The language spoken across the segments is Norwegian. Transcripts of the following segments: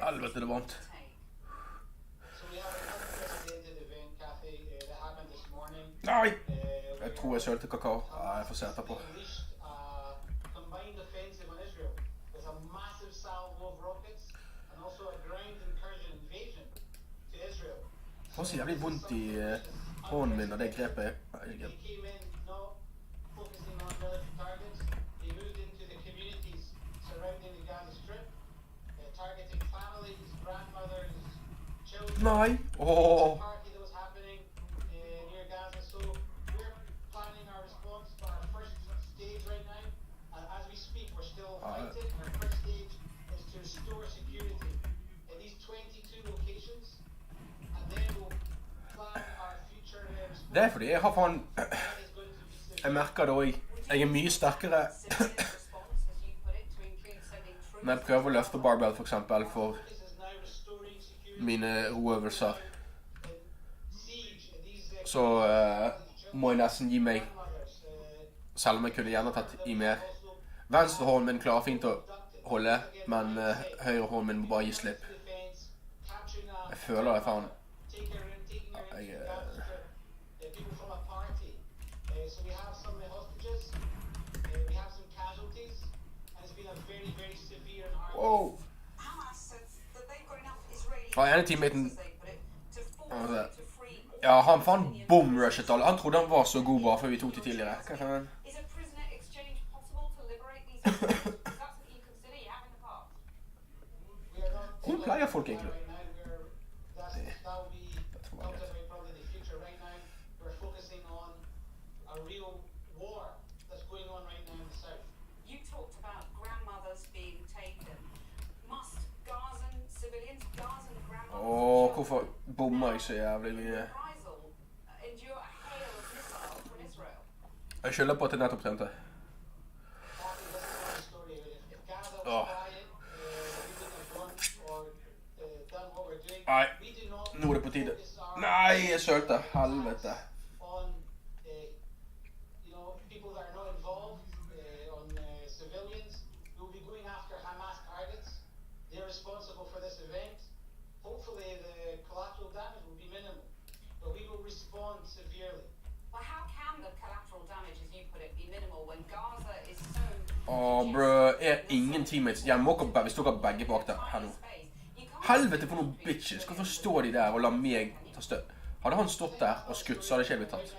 Helvete, det er varmt. Nei! Jeg tror jeg sølte kakao. Ja, jeg får se etterpå. Jeg får så jævlig vondt i hånden min av det grepet. Nei! Åh! Det er fordi jeg har faen... Jeg merker det også. Jeg er mye sterkere når jeg prøver å løfte barbell for eksempel for mine roøvelser. Så må jeg nesten gi meg, selv om jeg kunne gjerne tatt i mer. Venstre hånden min klarer fint å holde, men høyre hånden min må bare gi slipp. Jeg føler det faen. Wow. Ja, ene teammaten... Ja, han faen boom-rushet alle. Han trodde han var så god bare før vi tok det tidligere. Hva faen? Hvor pleier folk egentlig? Åh, hvorfor bommer jeg så jævlig mye? Jeg skylder på at jeg nettopp trente. Nei, nå er det på tide. Nei, jeg sølte. Helvete. Åh, bro, er ingen teammates igjen? Hvis dere begge bak der, her nå. Helvete for noen bitches. Hvorfor står de der og lar meg ta støv? Hadde han stått der og skutt, så hadde ikke jeg blitt tatt.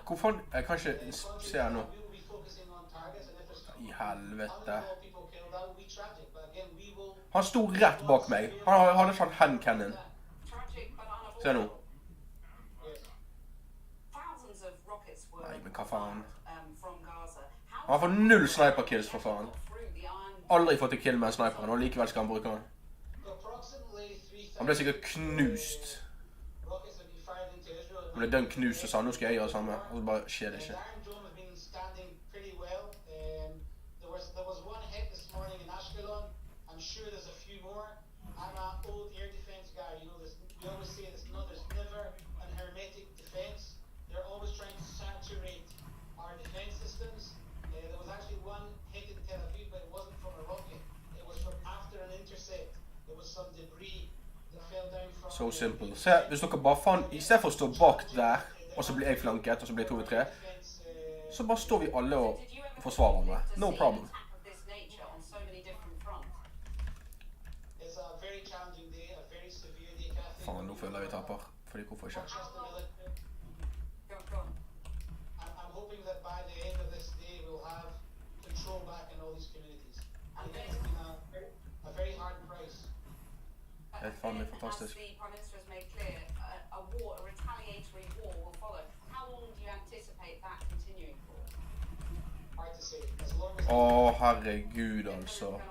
Hvor faen? Jeg kan ikke se her nå. I helvete. Han stod rett bak meg. Han hadde sånn handcannon. Se nå. Nei, men hva faen? Han har fått 0 sniper kills for faen. Aldri fått en kill med en sniper, og likevel skal han bruke han. Han ble sikkert knust. Han ble dønn knust og sa, nå skal jeg gjøre det samme. Og så bare skjer det ikke. So simple. Se, hvis dere bare faen, i stedet for å stå bak der, og så blir jeg flanket, og så blir 2v3, så bare står vi alle og forsvarer meg. No problem. Faen, nå føler jeg vi taper. Fordi hvorfor ikke? Det er faen meg fantastisk. Å, herregud, altså.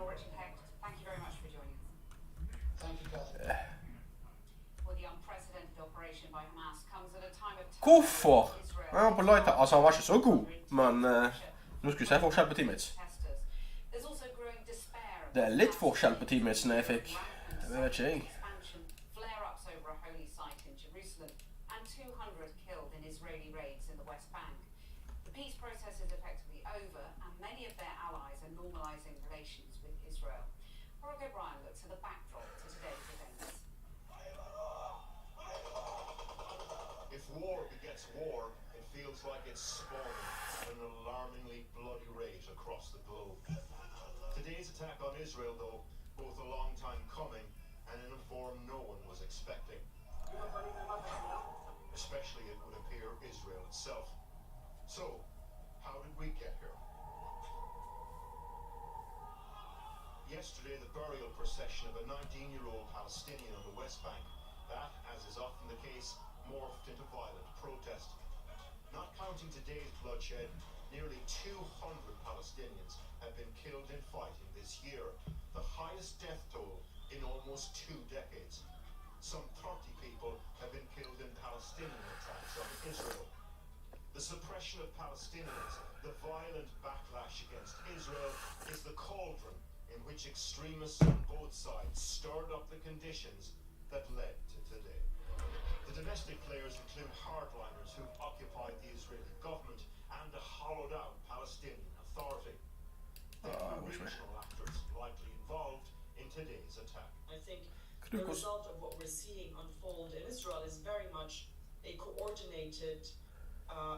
Hvorfor? Han var på lighter. Altså, han var ikke så god, men nå skulle vi se forskjell på teammates. Det er litt forskjell på teammatesene jeg fikk. Det vet ikke jeg. War begets war, it feels like it's spawning at an alarmingly bloody rate across the globe. Today's attack on Israel, though, both a long time coming and in a form no one was expecting. Especially, it would appear, Israel itself. So, how did we get here? Yesterday, the burial procession of a 19-year-old Palestinian on the West Bank, that, as is often the case, morphed into violent protest. Not counting today's bloodshed, nearly 200 Palestinians have been killed in fighting this year, the highest death toll in almost 2 decades. Some 30 people have been killed in Palestinian attacks on Israel. The suppression of Palestinians, the violent backlash against Israel, is the cauldron in which extremists on both sides stirred up the conditions that led to today. The domestic players include hardliners who've occupied the Israeli government and a hollowed-out Palestinian authority. There are regional actors likely involved in today's attack. I think the result of what we're seeing unfold in Israel is very much a coordinated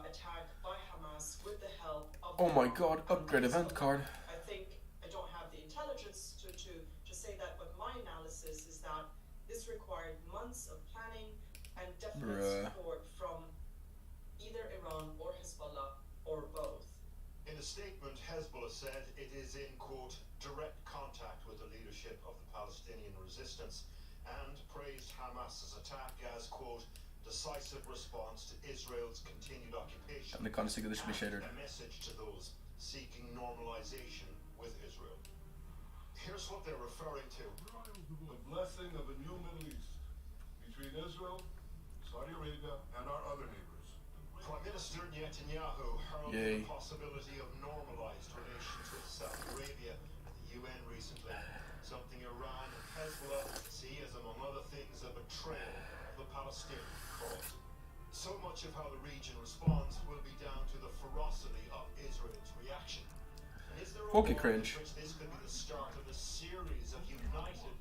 attack by Hamas with the help of... Oh my god, upgrade event card. I think, I don't have the intelligence to say that, but my analysis is that this required months of planning and definite support from either Iran or Hezbollah or both. In a statement, Hezbollah said it is in, quote, direct contact with the leadership of the Palestinian resistance and praised Hamas's attack as, quote, decisive response to Israel's continued occupation and a message to those seeking normalization with Israel. Here's what they're referring to. The blessing of a new Middle East between Israel, Saudi Arabia, and our other neighbors. Prime Minister Netanyahu heralded the possibility of normalized relations with Saudi Arabia at the UN recently, something Iran and Hezbollah see as, among other things, a betrayal of the Palestinian cause. So much of how the region responds will be down to the ferocity of Israel's reaction. And is there a world in which this could be the start of a series of united,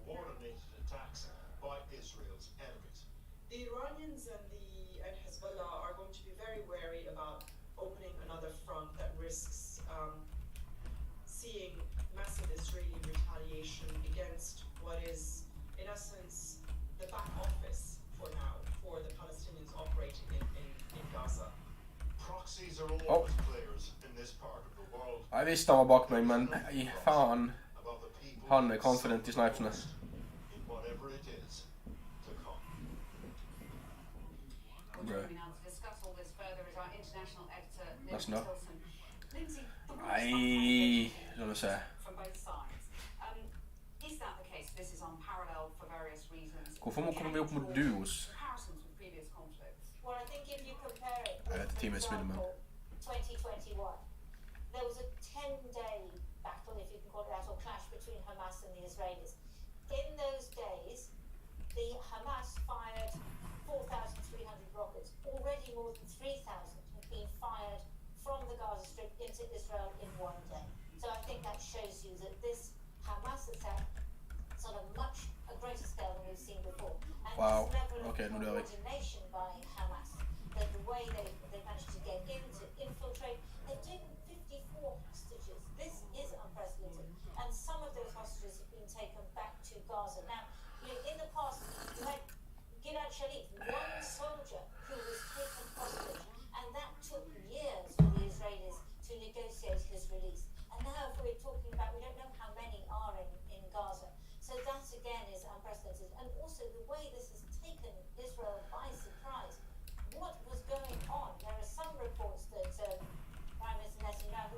coordinated attacks by Israel's enemies? The Iranians and Hezbollah are going to be very wary about opening another front that risks seeing massive Israeli retaliation against what is, in essence, the back office for now for the Palestinians operating in Gaza. Proxies are always players in this part of the world. Jeg visste han var bak meg, men faen. Han er confident I snipesene. That's not. Nei, la oss se. Hvorfor må komme vi opp mot duos? Jeg vet teamets minimum. 2021. There was a 10-day battle, if you can call it that, or clash between Hamas and the Israelis. In those days, the Hamas fired 4,300 rockets. Already more than 3,000 have been fired from the Gaza Strip into Israel in one day. So I think that shows you that this Hamas attack is on a much greater scale than we've seen before. And wow. this level of Okay, coordination by Hamas, that the way they managed to get in, to infiltrate, they've taken 54 hostages. This is unprecedented. And some of those hostages have been taken back to Gaza. Now, in the past, you had Gilad Shalit, one soldier who was taken hostage, and that took years for the Israelis to negotiate his release. And now, if we're talking about, we don't know how many are in Gaza. So that again is unprecedented. And also the way this has taken Israel by surprise. What was going on? There are some reports that Prime Minister Netanyahu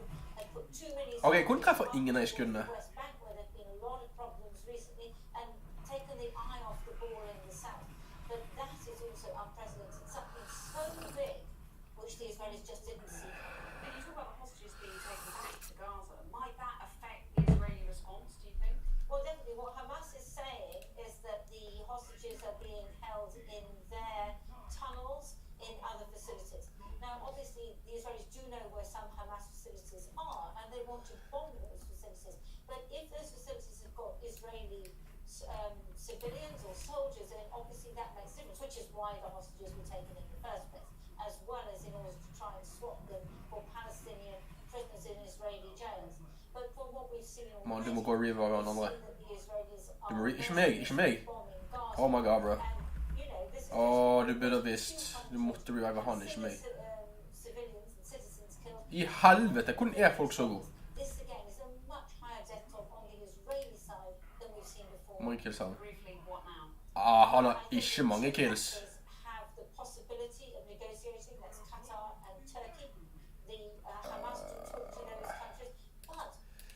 too many. Ok, kun treffer ingen av de skuddene. West Bank, where there've been a lot of problems recently, and taken the eye off the ball in the south. But that is also unprecedented. Something so big, which the Israelis just didn't see. And you talk about the hostages being taken back to Gaza. Might that affect the Israeli response, do you think? Well, definitely. What Hamas is saying is that the hostages are being held in their tunnels in other facilities. Now, obviously, the Israelis do know where some Hamas facilities are, and they want to bomb those facilities. But if those facilities have got Israeli civilians or soldiers, then obviously that makes a difference, which is why the hostages were taken in the first place, as well as in order to try and swap them for Palestinian prisoners in Israeli jails. But from what we've seen already, Man, du må gå og rive av hverandre. we've seen that the Israelis Du må are ikke meg, ikke meg. bombing Gaza. Oh my god, bro. And, you know, this is Åh, du burde ha visst. Du måtte revive han, ikke meg. Civilians and citizens killed. I helvete, hvordan er folk så gode? This again is a much higher death toll on the Israeli side than we've seen before. Hvor mange kills har han? Briefly, what now? Han har ikke mange kills. Have the possibility of negotiating. That's Qatar and Turkey. The Hamas to talk to those countries, but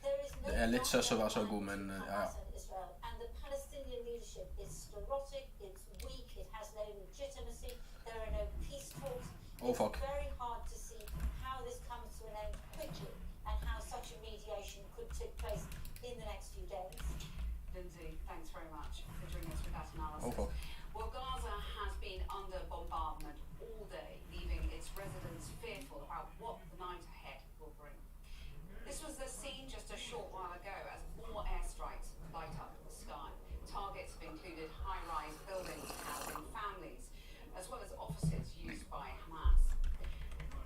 there is no. Det er litt søs å være så god, men ja. Hamas and Israel, and the Palestinian leadership is sclerotic. It's weak. It has no legitimacy. There are no peace talks. Oh, fuck. It's very hard to see how this comes to an end quickly, and how such a mediation could take place in the next few days. Lindsay, thanks very much for joining us with that analysis. Oh, fuck. Well, Gaza has been under bombardment all day, leaving its residents fearful about what the night ahead will bring. This was the scene just a short while ago as more airstrikes light up the sky. Targets have included high-rise buildings housing families, as well as offices used by Hamas.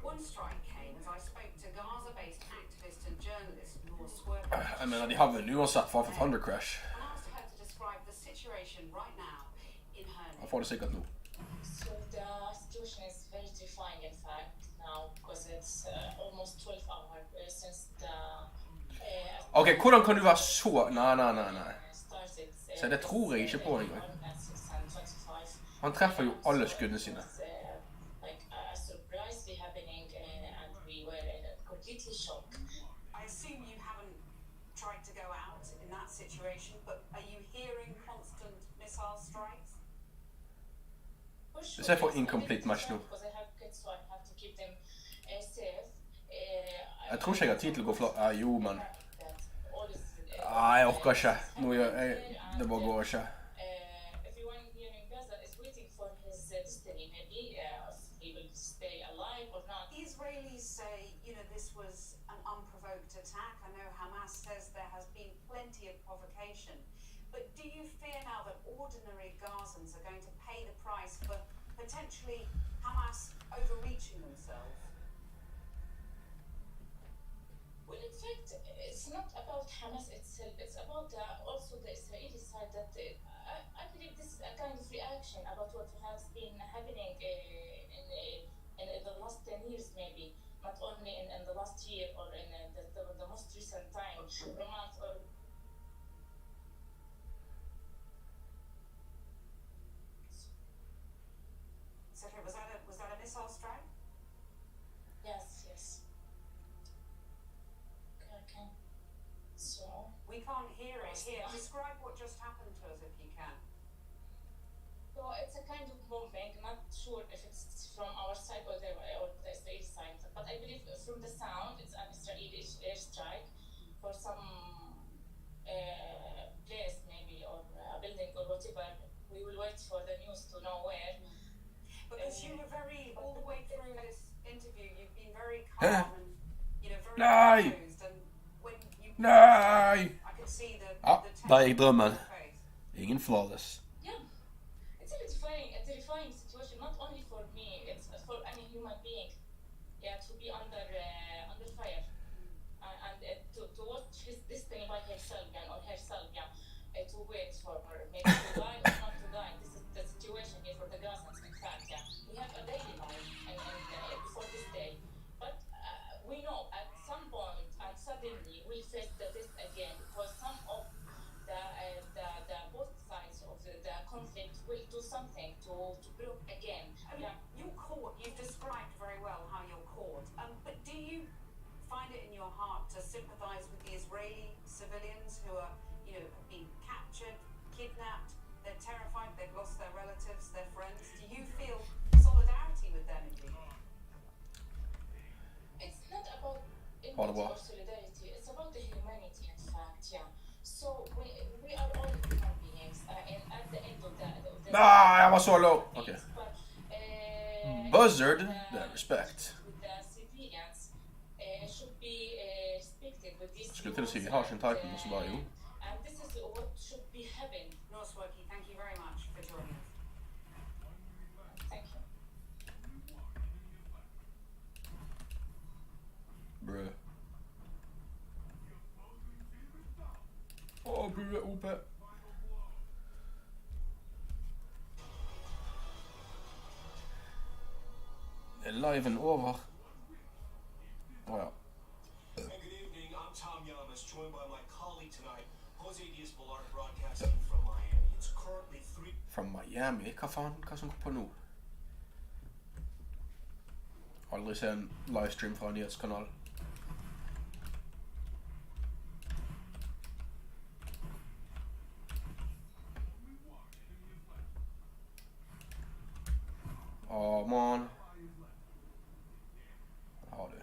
One strike came as I spoke to Gaza-based activist and journalist Noor Swerve. Jeg mener, de har vel uansett for Thunder Crash. And asked her to describe the situation right now in her Han name. får det sikkert nå. So the situation is very terrifying, in fact, now because it's almost 12 hours since the Ok, hvordan kan du være så... Nei. started. Så det tror jeg ikke på engang. At 6:25. Han treffer jo alle skuddene sine. Like a surprise happening, and we were completely shocked. I assume you haven't tried to go out in that situation, but are you hearing constant missile strikes? For sure, This is for yes, incomplete I match really nå. because I have kids, so I have to keep them safe. Jeg tror ikke jeg har tid til å gå fra... Jo, men... That all is, Jeg orker ikke. Nå gjør jeg... Det bare går ikke. everyone here in Gaza is waiting for his destiny, maybe if he will stay alive or not. The Israelis say, you know, this was an unprovoked attack. I know Hamas says there has been plenty of provocation. But do you fear now that ordinary Gazans are going to pay the price for potentially Hamas overreaching themselves? Well, in fact, it's not about Hamas itself. It's about also the Israeli side. That I believe this is a kind of reaction about what has been happening in the last 10 years, maybe not only in the last year or in the most recent time, a month or. So, was that a missile strike? Yes. Okay. So. We can't hear it here. Describe what just happened to us if you can. So it's a kind of bombing. Not sure if it's from our side or the Israeli side, but I believe from the sound it's an Israeli airstrike for some place maybe or a building or whatever. We will wait for the news to know where. Because you were all the way through this interview, you've been very Huh? calm and, you know, very Nej. composed. And when you, Nei! I could see the Ja, tension der gikk drømmen. on your face. Ingen flawless. Yeah, it's a terrifying situation. Not only for me, it's for any human being. Yeah, to be under fire and to watch his destiny by herself or herself. Yeah, to wait for her, maybe to die or not to die. This is the situation here for the Gazans. In fact, yeah, we have a daily life and before this day, but we know at some point and suddenly we'll face this again because some of the both sides of the conflict will do something to block again. I mean, you're caught. You've described very well how you're caught. But do you find it in your heart to sympathise Ah, jeg var så low! Ok. But, Buzzard, the- det er respekt. with the civilians should be respected with these Skulle til å si vi rules har ikke en and, Titan, og så bare jo. and this is what should be happening. Nosworky, thank you very much for joining us. Thank you. Bruh. Åh, bue, OP. Er liven over? Åja. And good evening. I'm Tom Yamas, joined by my colleague tonight, Jose Diaz-Balart, broadcasting from Miami. It's currently 3 Fra Miami? Hva faen? Hva som går på nå? Aldri se en livestream fra en nyhetskanal. Åh, man. Her har du.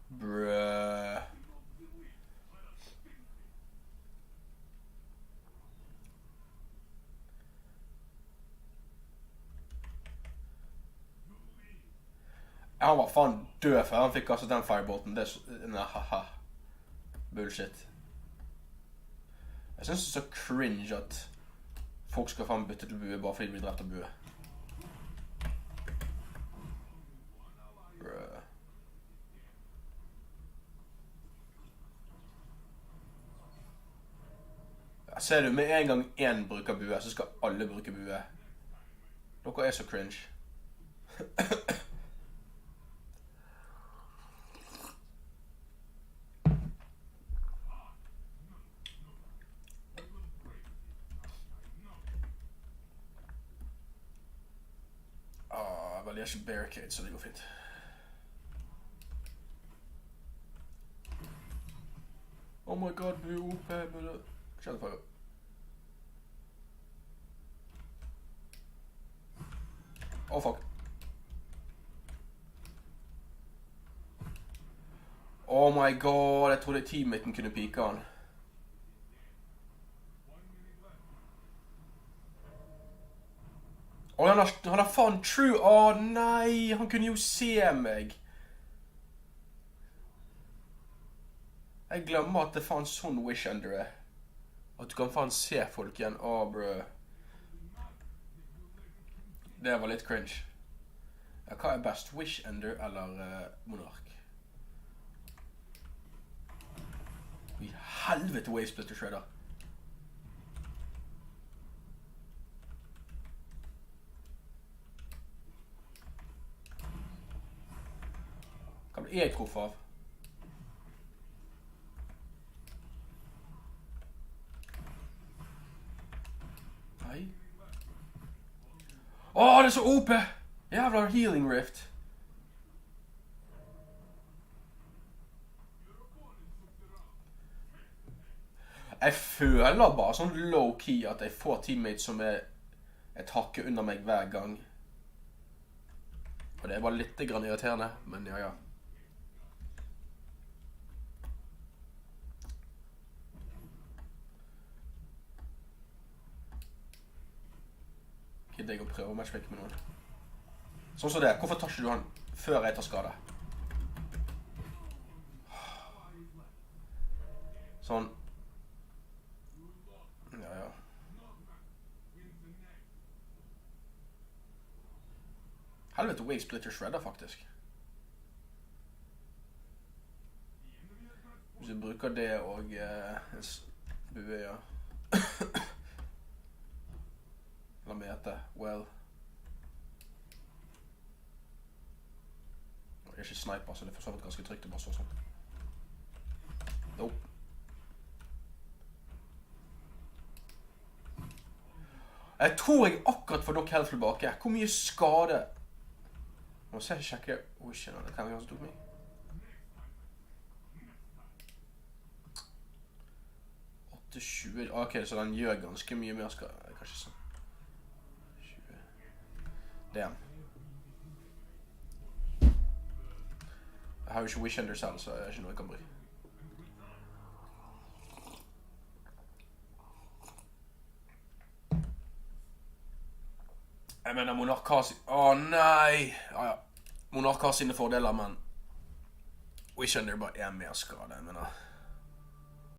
Bruh. Han var faen død før han fikk kastet den firebolten. Det er nei, haha. Bullshit. Jeg synes det er så cringe at folk skal faen bytte til bue bare fordi de blir drept av bue. Bruh. Ja, ser du, med en gang én bruker bue, så skal alle bruke bue. Dere er så cringe. Vel, jeg er ikke barricade, så det går fint. Oh my god, bue OP, burde... Kjell for. Oh fuck. Oh my god, jeg trodde teammaten kunne pike han. Åh, han har faen true. Åh nei, han kunne jo se meg. Jeg glemmer at det faen sånn wish under er. At du kan faen se folk igjen. Åh, bro. Det var litt cringe. Ja, hva er best? Wish Ender eller Monark? I helvete Wave Splitter Shredder. Hva ble jeg truffet av? Nei. Åh, det er så OP! Jævla healing rift. Jeg føler bare sånn low-key at jeg får teammates som er et hakke under meg hver gang. Og det er bare litt grann irriterende, men ja, ja. Gidder jeg å prøve å matchmake med noen. Sånn som det. Hvorfor tar ikke du han før jeg tar skade? Sånn. Ja, ja. Helvete, Wave Splitter Shredder, faktisk. Hvis du bruker det og en bue, ja. La meg gjette. Well. Jeg er ikke sniper, så det er for så vidt ganske trygt å bare stå sånn. Nope. Jeg tror jeg akkurat får nok health tilbake. Hvor mye skade? Må se, sjekke. Oi, kjenner det. Kan vi også tok meg? Ok, så den gjør ganske mye mer skade. Kanskje sånn. 20. Damn. Jeg har jo ikke Wish Ender selv, så det er ikke noe jeg kan bry. Jeg mener, Monark har nei! Ja. Monark har sine fordeler, men vi skjønner bare er mer skade, jeg mener.